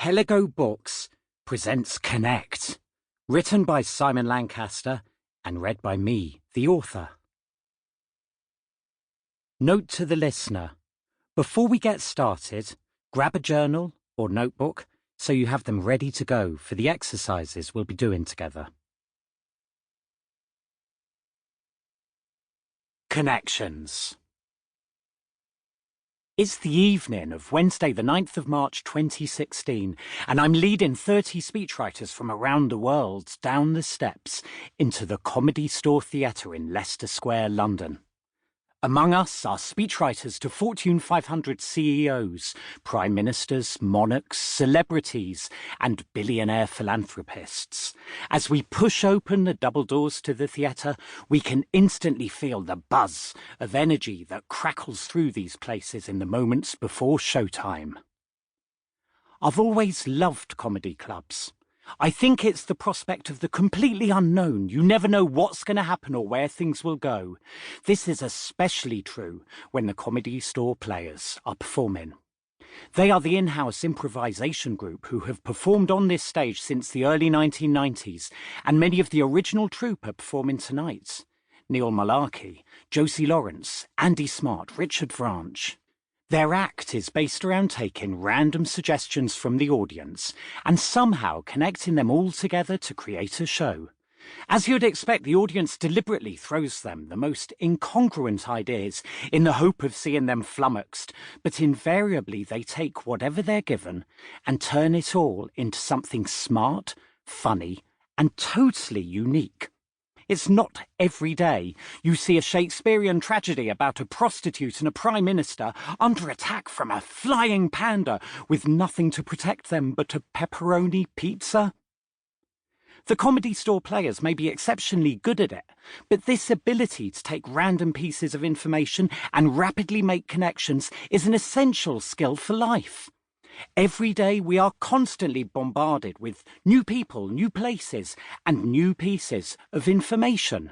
Heligo Books presents Connect, written by Simon Lancaster and read by me, the author. Note to the listener: before we get started, grab a journal or notebook so you have them ready to go for the exercises we'll be doing together. Connections. It's the evening of Wednesday the 9th of March 2016, and I'm leading 30 speechwriters from around the world down the steps into the Comedy Store Theatre in Leicester Square, London. Among us are speechwriters to Fortune 500 CEOs, prime ministers, monarchs, celebrities, and billionaire philanthropists. As we push open the double doors to the theatre, we can instantly feel the buzz of energy that crackles through these places in the moments before showtime. I've always loved comedy clubs. I think it's the prospect of the completely unknown. You never know what's going to happen or where things will go. This is especially true when the Comedy Store players are performing. They are the in-house improvisation group who have performed on this stage since the early 1990s, and many of the original troupe are performing tonight. Neil Malarkey, Josie Lawrence, Andy Smart, Richard Branch. Their act is based around taking random suggestions from the audience and somehow connecting them all together to create a show. As you'd expect, the audience deliberately throws them the most incongruent ideas in the hope of seeing them flummoxed, but invariably they take whatever they're given and turn it all into something smart, funny, and totally unique. It's not every day you see a Shakespearean tragedy about a prostitute and a prime minister under attack from a flying panda with nothing to protect them but a pepperoni pizza. The Comedy Store players may be exceptionally good at it, but this ability to take random pieces of information and rapidly make connections is an essential skill for life. Every day we are constantly bombarded with new people, new places, and new pieces of information.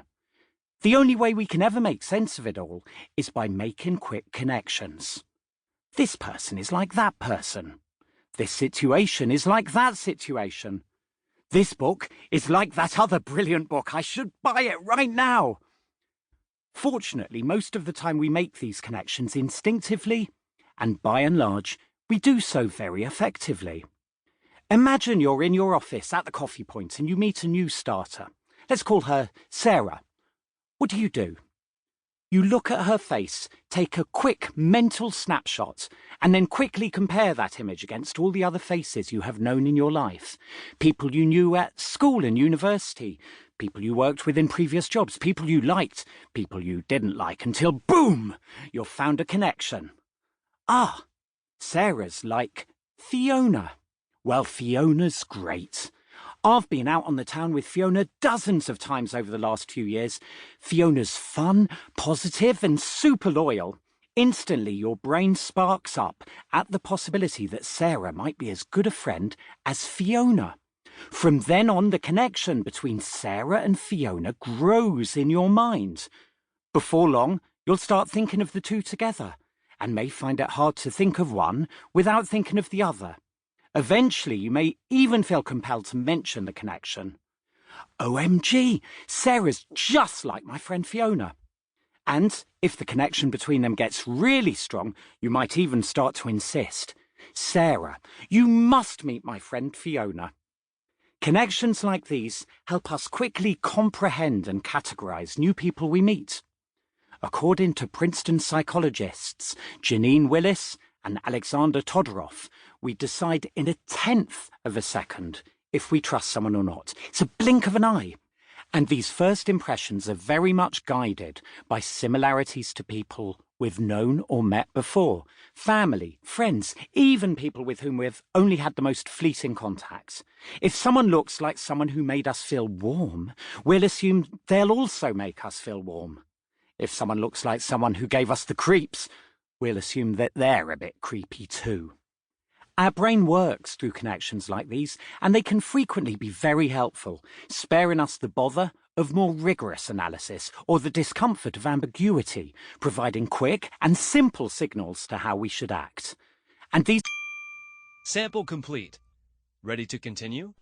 The only way we can ever make sense of it all is by making quick connections. This person is like that person. This situation is like that situation. This book is like that other brilliant book. I should buy it right now. Fortunately, most of the time we make these connections instinctively, and by and large, we do so very effectively. Imagine you're in your office at the coffee point and you meet a new starter. Let's call her Sarah. What do? You look at her face, take a quick mental snapshot, and then quickly compare that image against all the other faces you have known in your life. People you knew at school and university, people you worked with in previous jobs, people you liked, people you didn't like, until boom, you've found a connection. Ah! Sarah's like Fiona. Well, Fiona's great. I've been out on the town with Fiona dozens of times over the last few years. Fiona's fun, positive, and super loyal. Instantly, your brain sparks up at the possibility that Sarah might be as good a friend as Fiona. From then on, the connection between Sarah and Fiona grows in your mind. Before long, you'll start thinking of the two together, and may find it hard to think of one without thinking of the other. Eventually, you may even feel compelled to mention the connection. OMG, Sarah's just like my friend Fiona. And if the connection between them gets really strong, you might even start to insist, Sarah, you must meet my friend Fiona. Connections like these help us quickly comprehend and categorize new people we meet. According to Princeton psychologists Janine Willis and Alexander Todorov, we decide in a tenth of a second if we trust someone or not. It's a blink of an eye. And these first impressions are very much guided by similarities to people we've known or met before, family, friends, even people with whom we've only had the most fleeting contacts. If someone looks like someone who made us feel warm, we'll assume they'll also make us feel warm. If someone looks like someone who gave us the creeps, we'll assume that they're a bit creepy too. Our brain works through connections like these, and they can frequently be very helpful, sparing us the bother of more rigorous analysis or the discomfort of ambiguity, providing quick and simple signals to how we should act. And these... Sample complete. Ready to continue?